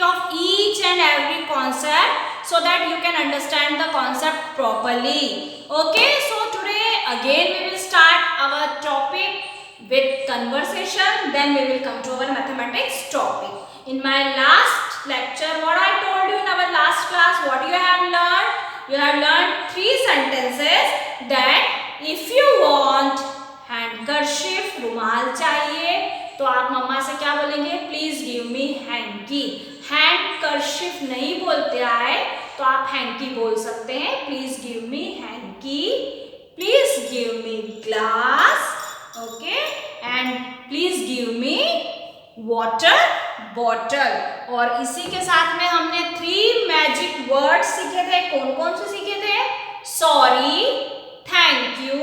activity of each and every concept so that you can understand the concept properly. Okay, so today again we will start our topic with conversation, then we will come to our mathematics topic. In my last lecture, what I told you in our last class, what you have learned? You have learned 3 sentences that if you want हैंडकरशिफ, रुमाल चाहिए तो आप मम्मा से क्या बोलेंगे? Please give me hanky. Handkerchief नहीं बोलते आए तो आप हैंकी बोल सकते हैं. Please give me hanky, please give me glass, okay, and please give me water bottle. और इसी के साथ में हमने 3 मैजिक वर्ड सीखे थे. कौन कौन से सीखे थे? Sorry, thank you,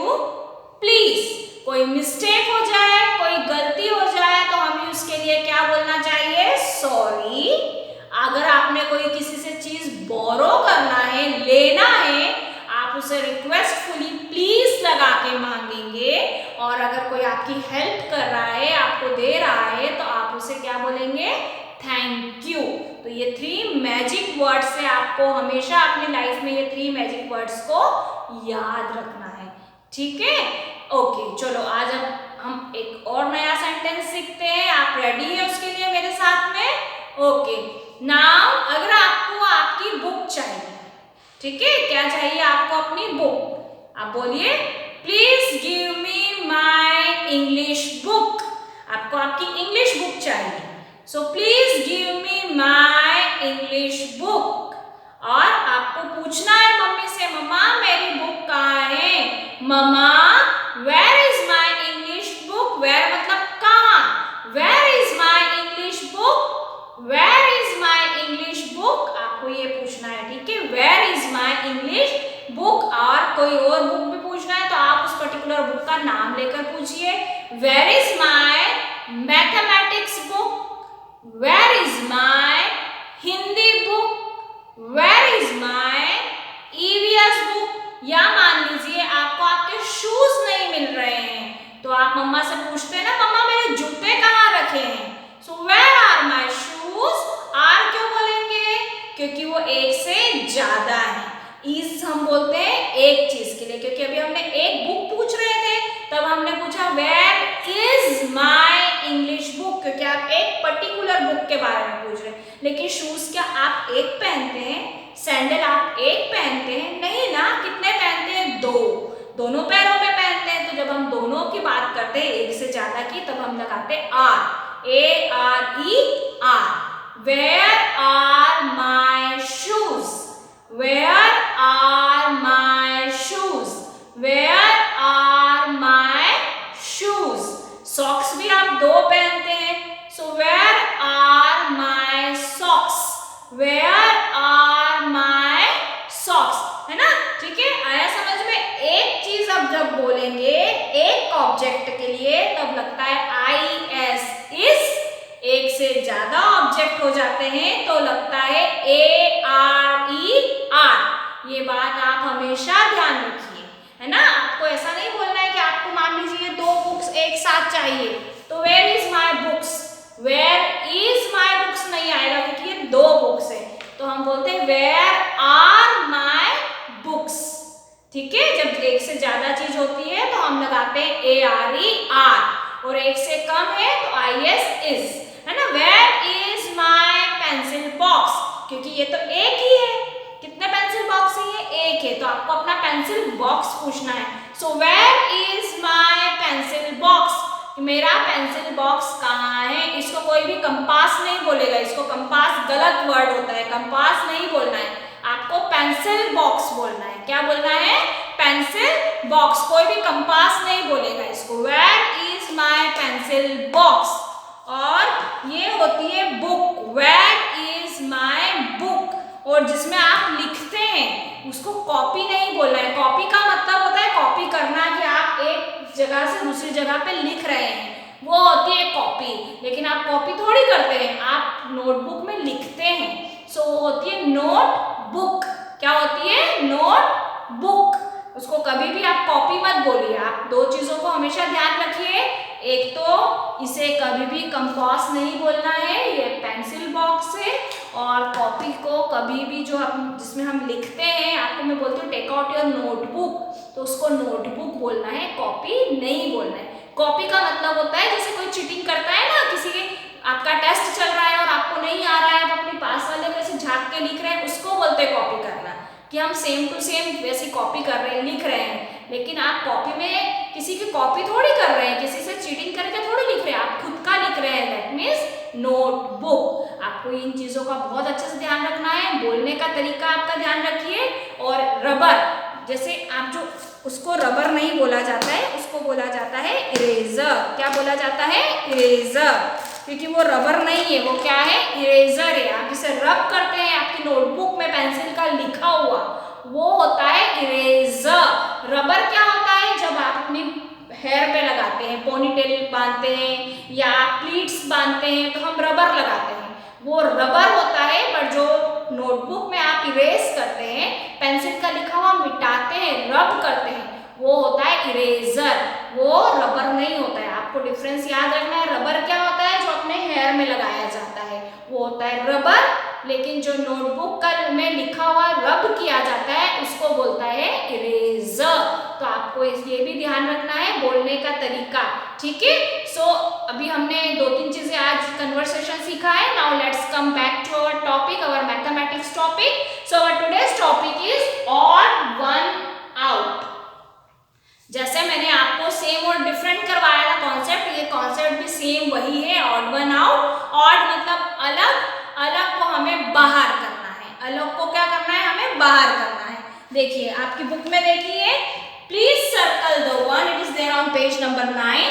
please. कोई मिस्टेक हो जाए, कोई गलती हो जाए तो हमें उसके लिए क्या बोलना चाहिए? सॉरी. अगर आपने कोई किसी से चीज बोरो करना है, लेना है, आप उसे रिक्वेस्टफुली प्लीज लगा के मांगेंगे. और अगर कोई आपकी हेल्प कर रहा है, आपको दे रहा है, तो आप उसे क्या बोलेंगे? Thank you. तो ये 3 मैजिक वर्ड्स से आपको हमेशा अपनी लाइफ में ये 3 मैजिक वर्ड्स को याद रखना है. ठीक है? ओके, चलो आज हम एक और नया सेंटेंस सीखते हैं. आप रेडी है उसके लिए मेरे साथ में? ओके, नाउ अगर आपको आपकी बुक चाहिए, ठीक है, क्या चाहिए आपको? अपनी बुक. आप बोलिए please give me my English book. आपको आपकी इंग्लिश बुक चाहिए. So please give me my English book. और आपको पूछना है मम्मी से, मम्मा मेरी बुक कहाँ है? मम्मा where is my English book? where मतलब कहाँ? where is my English book? where is my English book? आपको ये पूछना है, ठीक है? where is my English book. और कोई और बुक भी पूछना है तो आप उस पर्टिकुलर बुक का नाम लेकर पूछिए. where is my mathematics book? where is my Hindi book? where is my EVS book? या मान लीजिए आपको आपके शूज नहीं मिल रहे हैं तो आप मम्मा से पूछते हैं ना, मम्मा मेरे जूते कहाँ रखे हैं? So where are my shoes. Are क्यों बोलेंगे? क्योंकि वो एक से ज्यादा है. इज हम बोलते हैं एक चीज के लिए, क्योंकि अभी हमने एक बुक पूछ रहे थे तब हमने पूछा where is my English book, क्योंकि आप एक पर्टिकुलर बुक के बारे में पूछ रहे हैं. लेकिन शूज क्या आप एक पहनते हैं? सैंडल आप एक पहनते हैं? नहीं ना. कितने पहनते हैं? 2. दोनों पैरों में पहनते हैं. तो जब हम दोनों की बात करते हैं एक से ज्यादा की, तब हम लगाते हैं are. ARE. Where are my shoes? Where are my shoes? Where are my shoes? Socks भी आप 2 पहनते हैं. So where are my socks? Where are my socks? है ना? ठीक है, आया समझ में? एक चीज अब जब बोलेंगे एक ऑब्जेक्ट के लिए तब लगता है IS इस. एक से ज्यादा ऑब्जेक्ट हो जाते हैं तो लगता है ARER. ये बात आप हमेशा ध्यान रखिए, है ना? आपको ऐसा नहीं बोलना है कि आपको मान लीजिए 2 बुक्स एक साथ चाहिए तो where is my books? Where is my books नहीं आएगा क्योंकि ये 2 बुक्स है. तो हम बोलते हैं वेयर आर माय बुक्स. ठीक है? जब एक से ज्यादा चीज होती है तो हम लगाते हैं ARER, और एक से कम है तो IS इज, है ना? Where is my pencil box? क्योंकि ये तो एक ही है. कितने पेंसिल बॉक्स है? ये एक है. तो आपको अपना पेंसिल बॉक्स पूछना है. So where is my pencil box? मेरा पेंसिल बॉक्स कहाँ है? इसको कोई भी कंपास नहीं बोलेगा. इसको कंपास गलत वर्ड होता है. कंपास नहीं बोलना है, आपको पेंसिल बॉक्स बोलना है. क्या बोलना है? Pencil box. कोई भी कंपास नहीं बोलेगा इसको. Where is my pencil box? और ये होती है book. Where is my book? और जिसमें आप लिखते हैं उसको कॉपी नहीं बोलना है. कॉपी का मतलब होता है कॉपी करना, कि आप एक जगह से दूसरी जगह पे लिख रहे हैं, वो होती है कॉपी. लेकिन आप कॉपी थोड़ी करते हैं, आप नोटबुक में लिखते हैं. सो वो होती है नोटबुक. क्या होती है? नोटबुक. उसको कभी भी आप कॉपी मत बोलिए. आप 2 चीजों को हमेशा ध्यान रखिए. एक तो इसे कभी भी कंपास नहीं बोलना है, ये पेंसिल बॉक्स है. और कॉपी को कभी भी जो हम जिसमें हम लिखते हैं, आपको मैं बोलती हूँ टेक आउट योर नोटबुक, तो उसको नोटबुक बोलना है, कॉपी नहीं बोलना है। कॉपी का मतलब होता है जैसे कोई चीटिंग करता है ना, किसी के आपका टेस्ट चल रहा है और आपको नहीं आ रहा है, आप अपने पास वाले को ऐसे झाँक के लिख रहे हैं, उसको बोलते हैं कॉपी करना, कि हम सेम टू सेम वैसी कॉपी कर रहे हैं, लिख रहे हैं। लेकिन आप कॉपी में किसी की कॉपी थोड़ी कर रहे हैं, किसी से चीटिंग करके थोड़ी लिख रहे हैं, आप खुद का लिख रहे हैं, दैट मीन्स नोटबुक। आपको इन चीज़ों का बहुत अच्छे से ध्यान रखना है, बोलने का तरीका आपका ध्यान रखिए। और रबर, जैसे आप जो उसको रबर नहीं बोला जाता है, उसको बोला जाता है इरेजर। क्या बोला जाता है? इरेजर, क्योंकि वो रबर नहीं है, वो क्या है? इरेजर है। आप जिसे रब करते हैं आपकी नोटबुक में पेंसिल का लिखा हुआ, वो होता है इरेजर। रबर क्या होता है? जब आप अपनी हेयर पे लगाते हैं, पोनीटेल बांधते हैं या प्लीट्स बांधते हैं, तो हम रबर लगाते हैं, वो रबर होता है। पर जो नोटबुक में आप इरेज करते हैं, पेंसिल का लिखा हुआ मिटाते हैं, रब करते हैं, वो होता है इरेजर, वो रबर नहीं होता है। आपको डिफरेंस याद रखना है। रबर क्या होता है? जो अपने हेयर में लगाया जाता है, वो होता है रबर। लेकिन जो नोटबुक का में लिखा हुआ रब किया जाता है, उसको बोलता है इरेजर। तो आपको ये भी ध्यान रखना है, बोलने का तरीका, ठीक है। सो अभी हमने 2-3 चीजें आज कन्वर्सेशन सीखा है। Now let's come back to our topic, our mathematics topic. So our today's topic is odd one out. जैसे मैंने आपको सेम और डिफरेंट करवाया था कॉन्सेप्ट, ये कॉन्सेप्ट भी सेम वही है, ऑड वन आउट। ऑड मतलब अलग, अलग को हमें बाहर करना है, अलग को क्या करना है? हमें बाहर करना है। देखिए आपकी बुक में देखिए, please circle the one, it is there on page number 9।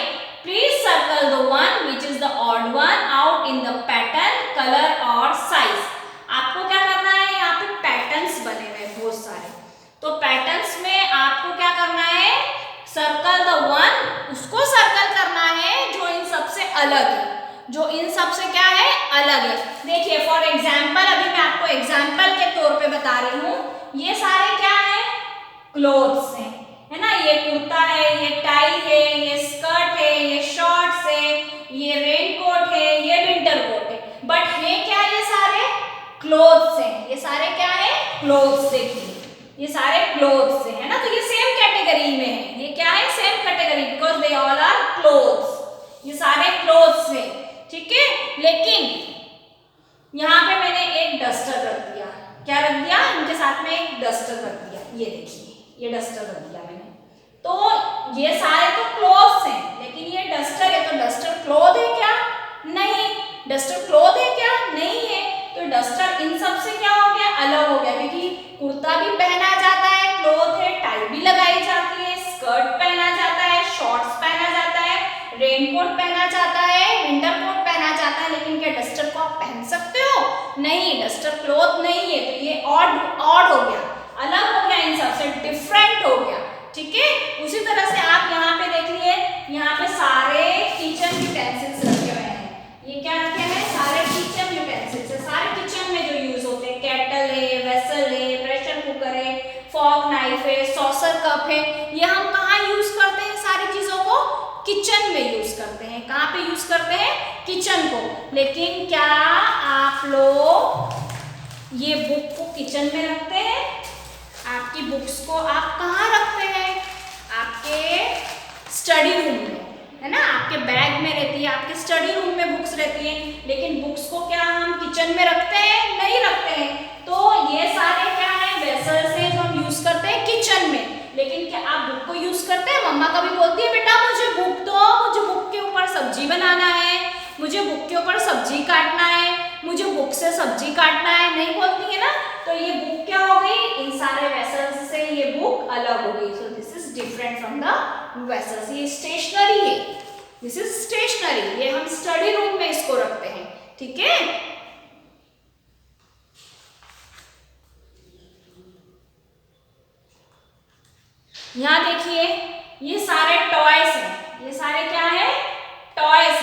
Please circle the one which is the odd one out in the pattern, colour और साइज। आपको क्या करना है? यहाँ पे पैटर्न्स बने हुए बहुत सारे, तो पैटर्न्स में आपको क्या करना है? सर्कल द वन, उसको सर्कल करना है जो इन सबसे अलग है, जो इन सबसे क्या है? अलग है। देखिए फॉर एग्जाम्पल, अभी मैं आपको एग्जाम्पल के तौर पे बता रही हूँ, ये सारे क्या है? क्लोथ्स हैं, है ना। ये कुर्ता है, ये टाई है, ये स्कर्ट है, ये शॉर्ट्स है, ये रेनकोट है, ये विंटर कोट है। बट है क्या? ये सारे क्लोथ्स हैं, ये सारे क्या है? क्लोथ्स। देखिए ये सारे क्लोथ्स है ना, तो ये सेम कैटेगरी में है। ये क्या है? Same category, because they all are clothes. ये सारे क्लोथ्स है, ठीक है। लेकिन यहाँ पे मैंने एक डस्टर रख दिया। क्या रख दिया? इनके साथ में एक डस्टर रख दिया। ये देखिए, ये डस्टर रख दिया मैंने। तो ये सारे तो क्लोथ्स हैं, लेकिन ये डस्टर है, तो डस्टर क्लोथ है क्या? नहीं। डस्टर क्लोथ है क्या? नहीं है। तो डस्टर इन सब से क्या हो गया? अलग हो गया, क्योंकि कुर्ता भी पहना जाता है, क्लोथ है, टाई भी लगाई जाती है, स्कर्ट पहना जाता है, शॉर्ट्स पहना जाता है, रेनकोट पहना जाता है, विंटर कोट पहना जाता है। लेकिन क्या डस्टर को आप पहन सकते हो? नहीं, डस्टर क्लोथ नहीं है। तो ये ऑड हो गया, अलग हो गया, इन सबसे डिफरेंट हो गया, ठीक है। उसी तरह से आप यहाँ पे देखिए, यहाँ पे सारे किचन यूटेंसिल्स रखे हुए हैं। ये क्या रखे हैं? सारे किचन यूटेंसिल्स है, सारे किचन में जो यूज होते हैं, केटल है, वेसल है, प्रेशर कुकर है, फॉर्क नाइफ है, सॉसर कप है। ये हम कहाँ यूज करते हैं? सारी चीजों को किचन में यूज करते हैं। कहाँ पे यूज करते हैं? किचन को। लेकिन क्या आप लोग ये बुक को किचन में रखते हैं? आपकी बुक्स को आप कहाँ रखते हैं? आपके स्टडी रूम में, है ना। आपके बैग में रहती है, आपके स्टडी रूम में बुक्स रहती हैं। लेकिन बुक्स को क्या हम किचन में रखते हैं? नहीं रखते हैं। तो ये सारे क्या है? वेसल्स हैं जो हम यूज करते हैं किचन में। लेकिन क्या आप बुक को यूज करते हैं? मम्मा कभी बोलती है बेटा मुझे बुक दो, मुझे बुक के ऊपर सब्जी बनाना है, मुझे बुक के ऊपर सब्जी काटना है, मुझे बुक से सब्जी काटना है, नहीं बोलती है ना। तो ये बुक क्या हो गई? इन सारे वेसल्स से ये बुक अलग हो गई। So this is different from the vessels. ये स्टेशनरी है, दिस इज स्टेशनरी। ये हम स्टडी रूम में इसको रखते हैं, ठीक है। यहाँ देखिए, ये सारे टॉयज हैं। ये सारे क्या है? टॉयज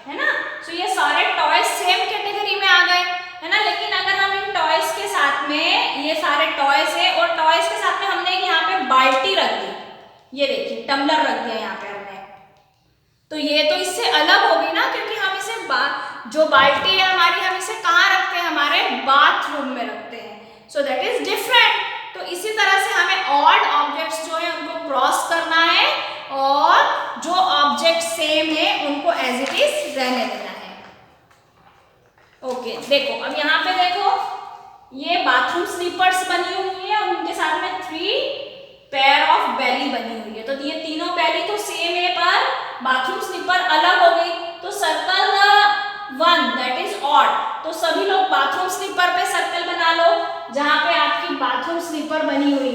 है ना। सो ये सारे टॉयज सेम कैटेगरी में आ गए, है ना। लेकिन अगर हम इन टॉयज के साथ में, ये सारे टॉयज है और टॉयज के साथ में हमने यहाँ पे बाल्टी रख दी, ये देखिए टम्बलर रख दिया यहाँ पे हमने, तो ये तो इससे अलग होगी ना, क्योंकि हम इसे जो बाल्टी है हमारी, हम इसे कहाँ रखते हैं? हमारे बाथ क्रॉस करना है और जो ऑब्जेक्ट सेम है उनको एज इट इज रहने देना है। ओके देखो, अब यहाँ पे देखो ये बाथरूम स्लीपर्स बनी हुई है और उनके साथ में 3 पेयर ऑफ बैली बनी हुई है। तो ये तीनों बैली तो सेम है पर बाथरूम स्लीपर अलग हो गई। तो circle one that is odd. तो सभी लोग बाथरूम स्लीपर पे सर्कल बना लो। जहां पे आपकी बाथरूम स्लीपर बनी हुई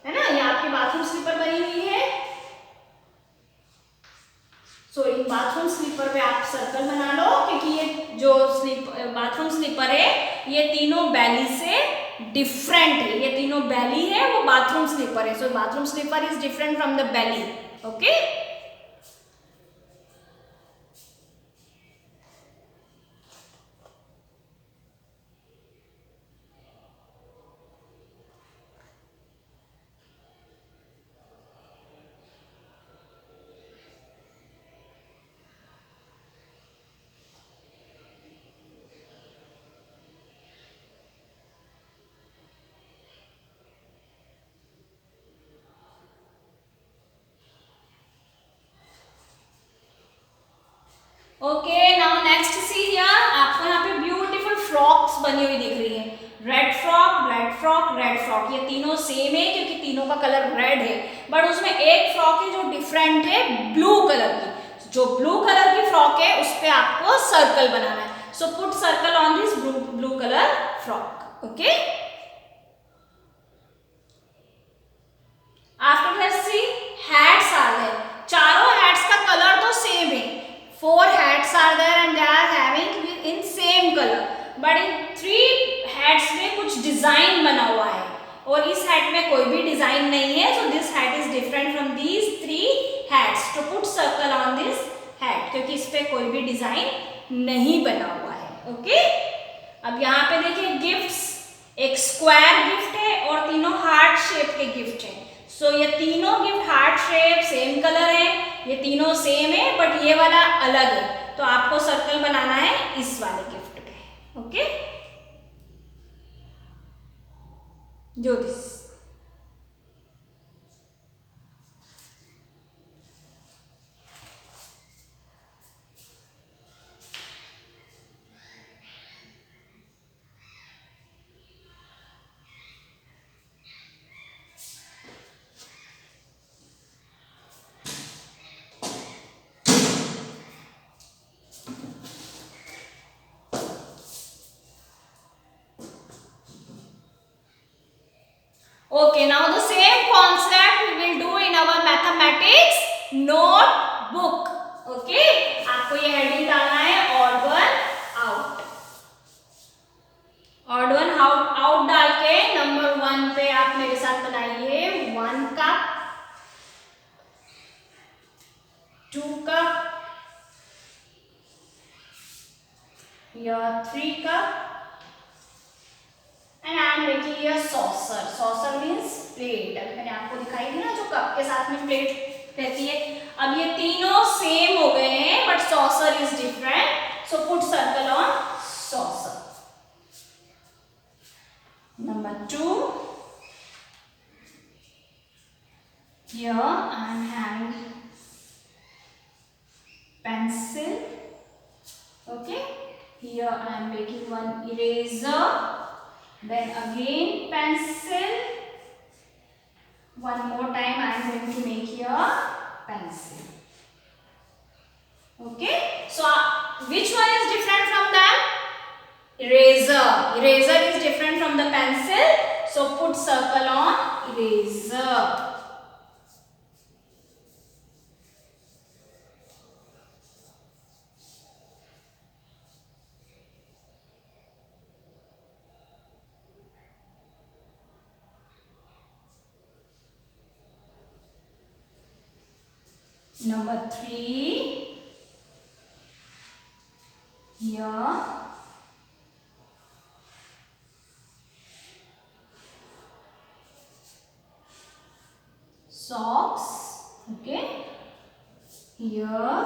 है ना, ये आपकी बाथरूम स्लीपर बनी हुई है। सो इन बाथरूम स्लीपर पे आप सर्कल बना लो, क्योंकि ये जो बाथरूम स्लीपर है ये तीनों बैली से डिफरेंट है। ये तीनों बैली है, वो बाथरूम स्लीपर है। So bathroom slipper is different from the belly. Okay, okay now next see here. आपको यहाँ पे ब्यूटीफुल फ्रॉक्स बनी हुई दिख रही है। Red frock, red frock, red frock, ये तीनों सेम है क्योंकि तीनों का कलर रेड है। बट उसमें एक फ्रॉक है जो डिफरेंट है, ब्लू कलर की। जो ब्लू कलर की फ्रॉक है उस पर आपको सर्कल बनाना है। So put circle on this blue colour frock. Okay, after that see hats are there. चारों हैट्स का कलर तो सेम है। 4 hats are there and they are having in same color, but in 3 hats में कुछ design बना हुआ है और इस हैट में कोई भी डिजाइन नहीं है। so this hat is different from these 3 hats. to put circle on this hat, क्योंकि इस पे कोई भी डिजाइन नहीं बना हुआ है। ओके, अब यहाँ पे देखिए गिफ्ट्स, एक स्क्वायर गिफ्ट है और तीनों हार्ट शेप के गिफ्ट हैं। सो ये तीनों gift heart shape, same colour है, ये तीनों सेम है बट ये वाला अलग है। तो आपको सर्कल बनाना है इस वाले गिफ्ट पे। ओके, जो this. Okay, now the same concept we will do in our mathematics notebook. Okay, आपको ये हेडिंग डालना है odd one out. odd one out डाल के नंबर 1 पे आप मेरे साथ बनाइए 1 कप, 2 कप, या 3 cup, and I am making a saucer. saucer means plate. अभी मैंने आपको दिखाई दी ना जो कप के साथ में प्लेट रहती है। अब ये तीनों सेम हो गए हैं but saucer is different. So put circle on saucer. Number 2. Here I am having pencil. Okay. Here I am making one eraser. Then again pencil. One more time I am going to make here pencil. Okay, so which one is different from them? Eraser. Eraser is different from the pencil, so put circle on eraser. Number 3, here socks. Okay, here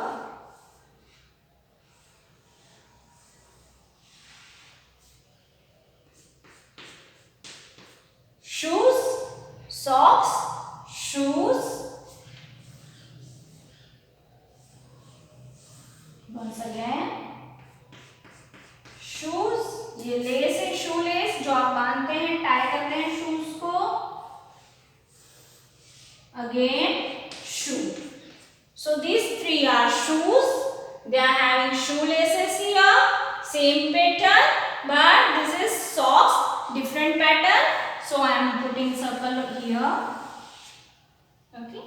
once again shoes, ये less है, शू less जो आप बांधते हैं, tie करते हैं shoes को. Again shoe. So these three are shoes. They are having shoelaces here, same pattern, but this is socks, different pattern. So I am putting circle here. Okay.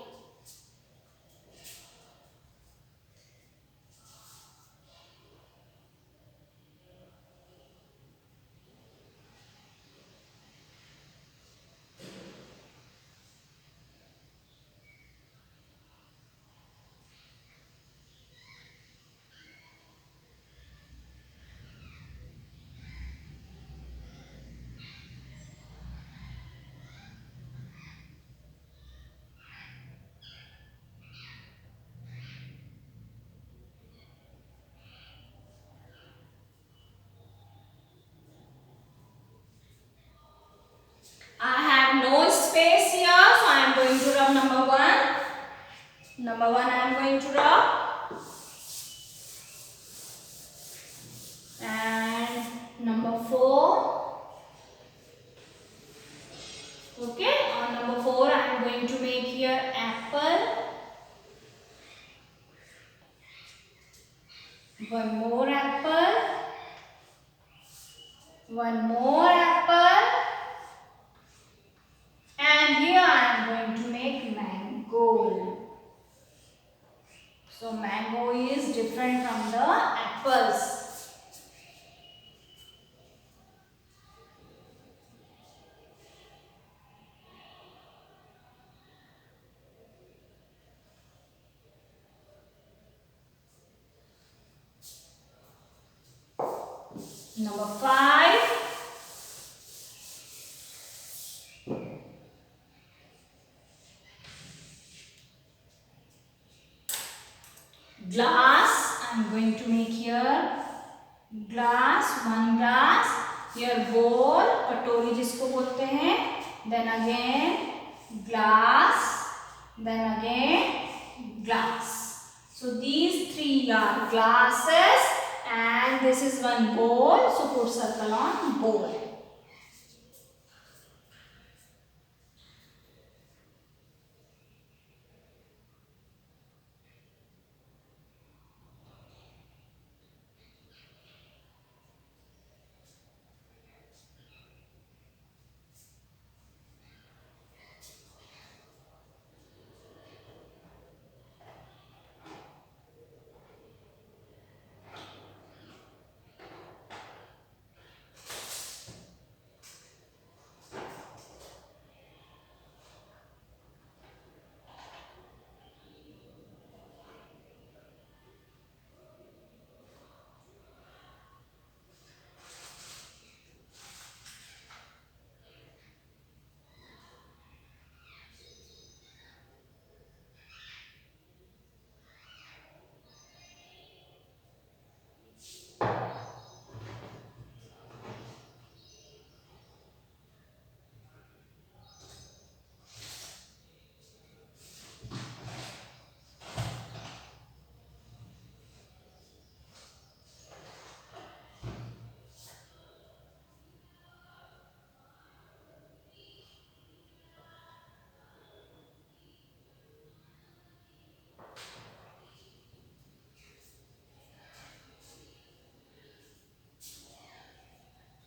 I have no space here, so I am going to rub number 1. Number 1 I am going to rub. And number 4. Okay, on number 4 I am going to make here apple. One more apple. One more apple. And here I am going to make mango. So mango is different from the apples. Number 5. Glass. I am going to make here glass, one glass. Here bowl, कटोरी जिसको बोलते हैं. Then again glass. Then again glass. So these three are glasses. And this is one bowl, so put circle on bowl.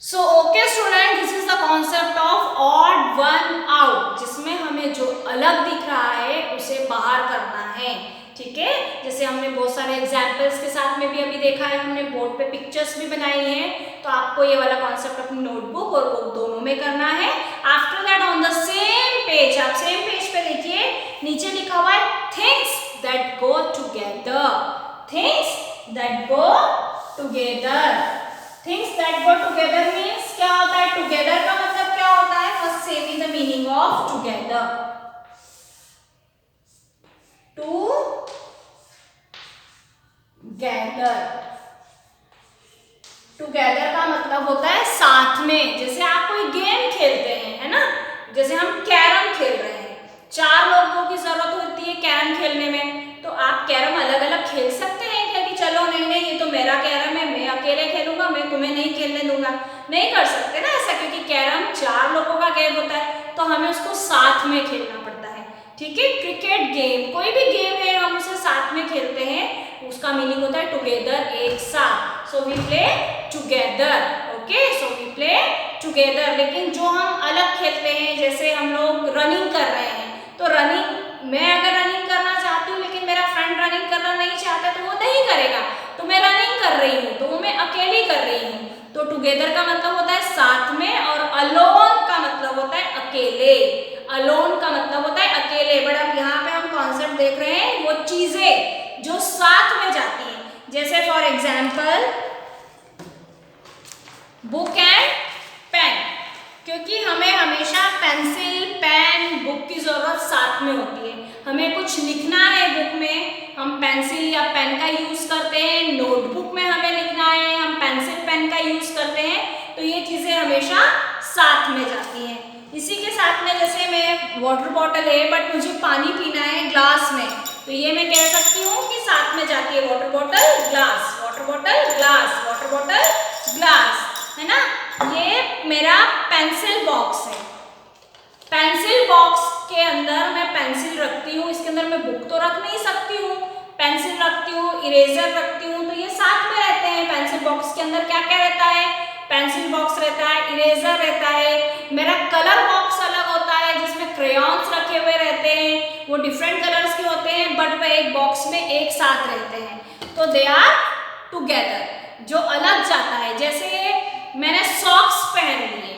So okay student, this is the concept of odd one out, जिसमें हमें जो अलग दिख रहा है उसे बाहर करना है. ठीक है, जैसे हमने बहुत सारे एग्जाम्पल्स के साथ में भी अभी देखा है, हमने बोर्ड पे पिक्चर्स भी बनाई हैं. तो आपको ये वाला कॉन्सेप्ट अपनी नोटबुक और बुक दोनों में करना है. After that on the same page, आप सेम पेज पे देखिए, नीचे लिखा हुआ है things that go together. Things that go together. Things that go together means क्या होता है? टुगेदर का मतलब क्या होता है? फर्स्ट से the meaning of together. To gather. Together का मतलब होता है साथ में. जैसे आप कोई गेम खेलते हैं, है ना, जैसे हम कैरम खेल रहे हैं, 4 लोगों की जरूरत होती है कैरम खेलने में. तो आप कैरम अलग अलग खेल सकते हैं क्या कि चलो नहीं अकेले खेलूंगा, मैं तुम्हें नहीं खेलने दूंगा, नहीं कर सकते ना ऐसा, क्योंकि कैरम 4 लोगों का गेम होता है, तो हमें उसको साथ में खेलना पड़ता है। ठीक है, क्रिकेट गेम, कोई भी गेम है हम उसे साथ में खेलते हैं, उसका मीनिंग होता है टुगेदर, एक साथ। So we play together, okay, so we play together. लेकिन जो हम अलग खेलते हैं, जैसे हम लोग रनिंग कर रहे हैं, तो रनिंग, मैं अगर रनिंग करना चाहती हूँ लेकिन मेरा फ्रेंड रनिंग करना नहीं चाहता तो वो नहीं करेगा, तो मैं रनिंग कर रही हूँ तो वो मैं अकेली कर रही हूँ। तो टुगेदर का मतलब होता है साथ में, और अलोन का मतलब होता है अकेले। अलोन का मतलब होता है अकेले। बट अब यहाँ पे हम कॉन्सेप्ट देख रहे हैं वो चीजें जो साथ में जाती हैं, जैसे for example book and pen, क्योंकि हमें हमेशा पेंसिल, पेन, बुक की जरूरत साथ में होती है। हमें कुछ लिखना है बुक में, हम पेंसिल या पेन का यूज करते हैं, नोटबुक में हमें लिखना है, हम पेंसिल पेन का यूज करते हैं, तो ये चीजें हमेशा साथ में जाती हैं। इसी के साथ में जैसे मैं वाटर बॉटल है बट मुझे पानी पीना है ग्लास में, तो ये मैं कह सकती हूँ कि साथ में जाती है water bottle glass, water bottle glass, water bottle glass, है ना। ये मेरा पेंसिल बॉक्स है, पेंसिल बॉक्स के अंदर मैं पेंसिल रखती हूँ, इसके अंदर मैं बुक तो रख नहीं सकती हूँ, पेंसिल रखती हूँ, इरेजर रखती हूँ, तो ये साथ में रहते हैं। पेंसिल बॉक्स के अंदर क्या क्या रहता है, पेंसिल बॉक्स रहता है, इरेजर रहता है, मेरा कलर बॉक्स अलग होता है जिसमें क्रेयॉन्स रखे हुए रहते हैं, वो डिफरेंट कलर्स के होते हैं बट वे एक बॉक्स में एक साथ रहते हैं, तो दे आर टुगेदर। जो अलग जाता है, जैसे मैंने सॉक्स पहन लिए,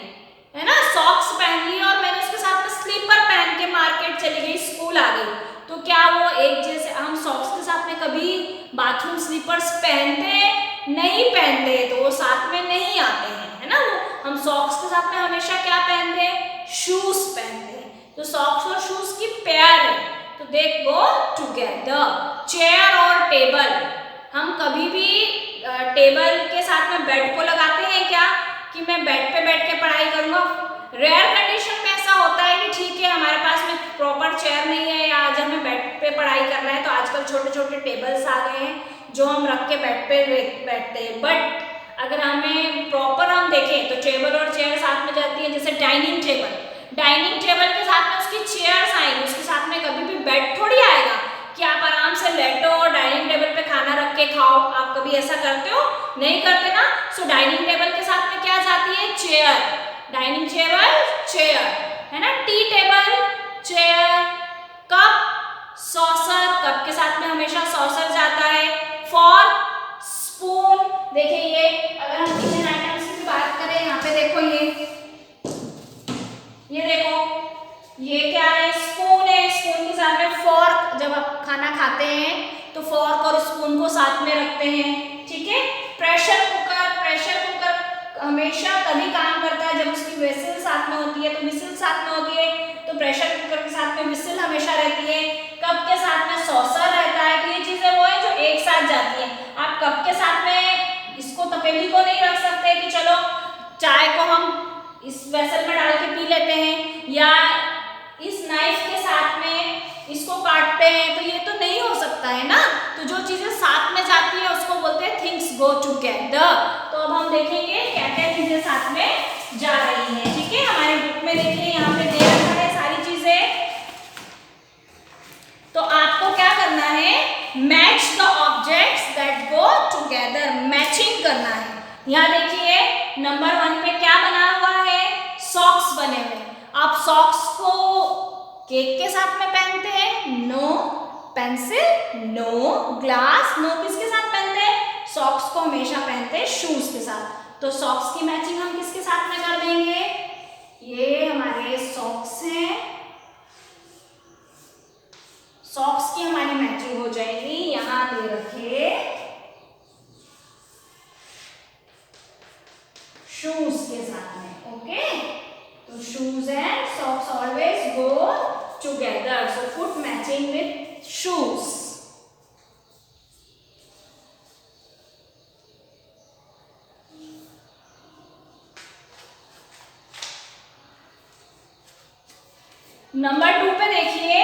है ना, सॉक्स पहन लिए और मैंने उसके साथ में स्लीपर पहन के मार्केट चली गई, स्कूल आ गई, तो क्या वो एक जैसे, हम सॉक्स के साथ में कभी बाथरूम स्लीपर्स पहनते हैं, नहीं पहनते, तो वो साथ में नहीं आते हैं, है ना। वो हम सॉक्स के साथ में हमेशा क्या पहनते हैं, शूज पहनते हैं, तो सॉक्स और शूज की पेयर है, तो दे गो टुगेदर। चेयर और टेबल, हम कभी भी टेबल के साथ में बेड को लगाते हैं क्या, कि मैं बेड पे बैठ के पढ़ाई करूंगा। रेयर कंडीशन में ऐसा होता है कि ठीक है हमारे पास में प्रॉपर चेयर नहीं है या आज हमें बेड पे पढ़ाई करना है, तो आजकल छोटे छोटे टेबल्स आ गए हैं जो हम रख के बेड पे बैठते हैं। बट अगर हमें प्रॉपर हम देखें तो टेबल और चेयर साथ में जाती है। जैसे डाइनिंग टेबल, डाइनिंग टेबल के साथ में उसकी चेयर्स आएंगी, उसके साथ में कभी भी बेड थोड़ी आएगा कि आप आराम से लेटो और डाइनिंग टेबल पे खाना रख के खाओ। आप कभी ऐसा करते हो, नहीं करते ना। सो डाइनिंग टेबल के साथ में क्या जाती है, चेयर, डाइनिंग टेबल चेयर, है ना। Tea table chair, cup saucer, cup के साथ में हमेशा सॉसर जाता है। फॉर्क स्पून, देखिए ये अगर हम किचन आइटम्स की बात करें, यहाँ पे देखो ये देखो ये क्या है, स्पून है, स्पून के साथ में फॉर्क, जब आप खाना खाते हैं तो फॉर्क और स्पून को साथ में रखते हैं, ठीक है। प्रेशर कुकर, प्रेशर कुकर हमेशा तभी काम करता है जब उसकी विसिल साथ में होती है, तो विसिल साथ में होती है तो प्रेशर कुकर के साथ में विसिल हमेशा रहती है। कप के साथ में सॉसर रहता है, तो ये चीजें वो है जो एक साथ जाती है। आप कप के साथ में इसको तपेली को नहीं रख सकते कि चलो चाय को हम इस वेसल में डाल के पी लेते हैं, या इस नाइफ के साथ में इसको काटते हैं, तो ये तो नहीं हो सकता है ना। तो जो चीजें साथ में जाती है उसको बोलते हैं थिंग्स गो टुगेदर। तो अब हम देखेंगे क्या क्या चीजें साथ में जा रही हैं, ठीक है। हमारे बुक में देखिए यहाँ पे दे रखा है सारी चीजें, तो आपको क्या करना है, match the objects that go together, matching करना है। यहाँ देखिए नंबर 1 पे क्या बना हुआ है, सॉक्स बने हुए। आप सॉक्स को केक के साथ में पहनते हैं, no. Pencil, no. Glass, no. किसके साथ पहनते हैं, सॉक्स को हमेशा पहनते हैं शूज के साथ। तो सॉक्स की मैचिंग हम किसके साथ में कर देंगे, ये हमारे सॉक्स हैं, सॉक्स की हमारी मैचिंग हो जाएगी। यहां दे रखे शूज के साथ में, ओके। तो shoes and socks always go together, so foot matching with shoes. Number 2 पे देखिए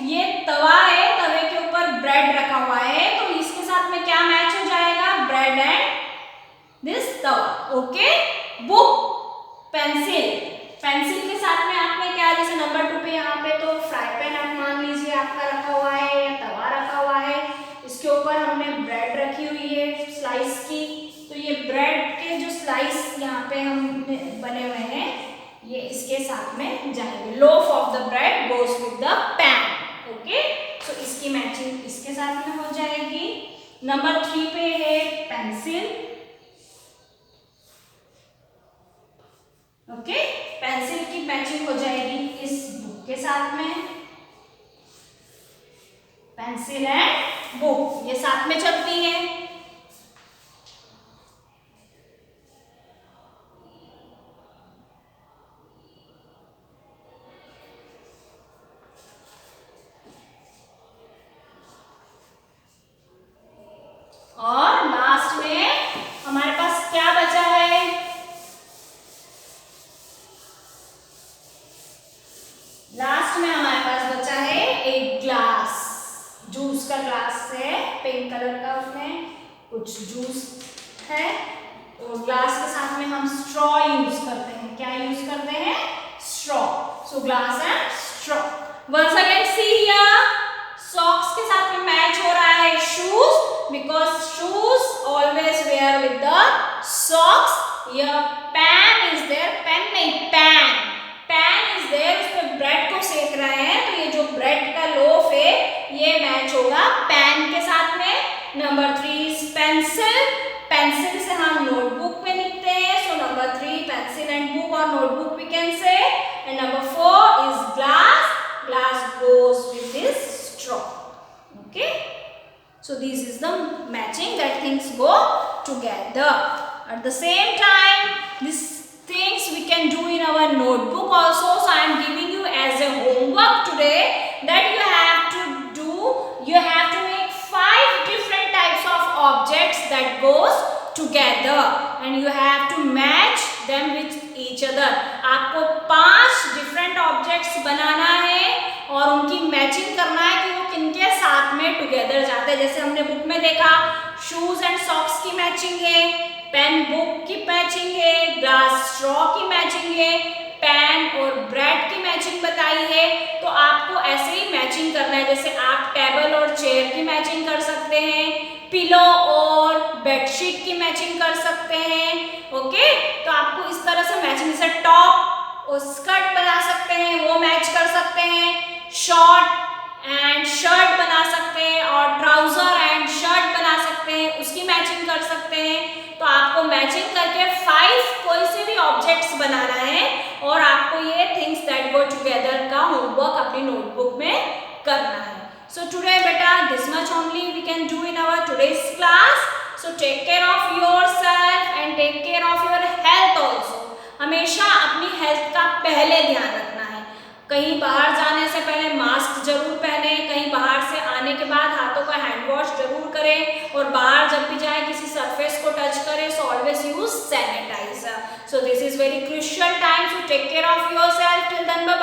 ये तवा है, तवे के ऊपर ब्रेड रखा हुआ है, तो इसके साथ में क्या मैच हो जाएगा, bread and Tawa. Okay, book, pencil. Pencil के साथ में आपने क्या, जैसे नंबर 2 पे यहाँ पे तो फ्राई पैन आप मान लीजिए आपका रखा हुआ है या तवा रखा हुआ है. इसके ऊपर हमने ब्रेड रखी हुई है स्लाइस की. तो ये ब्रेड के जो स्लाइस यहाँ पे हम बने हुए हैं ये इसके साथ में जाएंगे. Loaf of the bread goes with the pan. Okay, so इसकी मैचिंग इसके साथ में हो जाएगी. नंबर 3 पे है पेंसिल. ओके, पेंसिल की मैचिंग हो जाएगी इस बुक के साथ में. पेंसिल एंड बुक ये साथ में चलती है. और लास्ट में हमारे पास क्या बचा है, लास्ट में हमारे पास बचा है एक ग्लास. जूस का ग्लास है पिंक कलर का, उसमें कुछ जूस है. और ग्लास के साथ में हम स्ट्रॉ यूज करते हैं. क्या यूज करते हैं, straw. So glass and straw. Once again see here, socks के साथ में मैच हो रहा है shoes, because shoes always wear with the socks. Here pan is there, pen नहीं pan, pan is there. उस पे ब्रेड को सेक रहे हैं तो ये जो ब्रेड का लोफ है ये मैच होगा पैन के साथ में. Number 3 is pencil. पेंसिल से हम नोटबुक में लिखते हैं. So number 3 pencil and book और notebook we can say. And number 4 is glass. Glass goes with this straw. Okay. So this is the matching that things go together. At the same time, these things we can do in our notebook also. So I am giving you as a homework today that you have to do. You have to make 5 different types of objects that goes together, and you have to match them with each other. आपको 5 different objects बनाना है और उनकी matching करना है कि वो किनके साथ में टुगेदर जाते हैं. जैसे हमने बुक में देखा शूज एंड सॉक्स की मैचिंग है, पेन बुक की मैचिंग है, ग्लास स्ट्रॉ की मैचिंग है, पैन और ब्रेड की मैचिंग बताई है. तो आपको ऐसे ही मैचिंग करना है. जैसे आप टेबल और चेयर की मैचिंग कर सकते हैं, पिलो और बेडशीट की मैचिंग कर सकते हैं. ओके, तो आपको इस तरह से मैचिंग, जैसे टॉप और स्कर्ट बना सकते हैं वो मैच कर सकते हैं, शॉर्ट एंड शर्ट बना सकते हैं और ट्राउजर एंड शर्ट बना सकते हैं, उसकी मैचिंग कर सकते हैं. तो आपको मैचिंग करके 5 कोई से भी ऑब्जेक्ट्स बनाना है और आपको ये थिंग्स दैट गो टुगेदर का होमवर्क अपनी नोटबुक में करना है. So today beta this much only we can do in our today's class. So take care of yourself and take care of your health also. हमेशा अपनी health का पहले ध्यान रखना है. कहीं बाहर जाने से पहले मास्क जरूर पहने, कहीं बाहर से आने के बाद हाथों का हैंड वॉश जरूर करें और बाहर जब भी जाए किसी सरफेस को टच करें so always use sanitiser. So this is very crucial time. So take care of yourself. Till then, bye.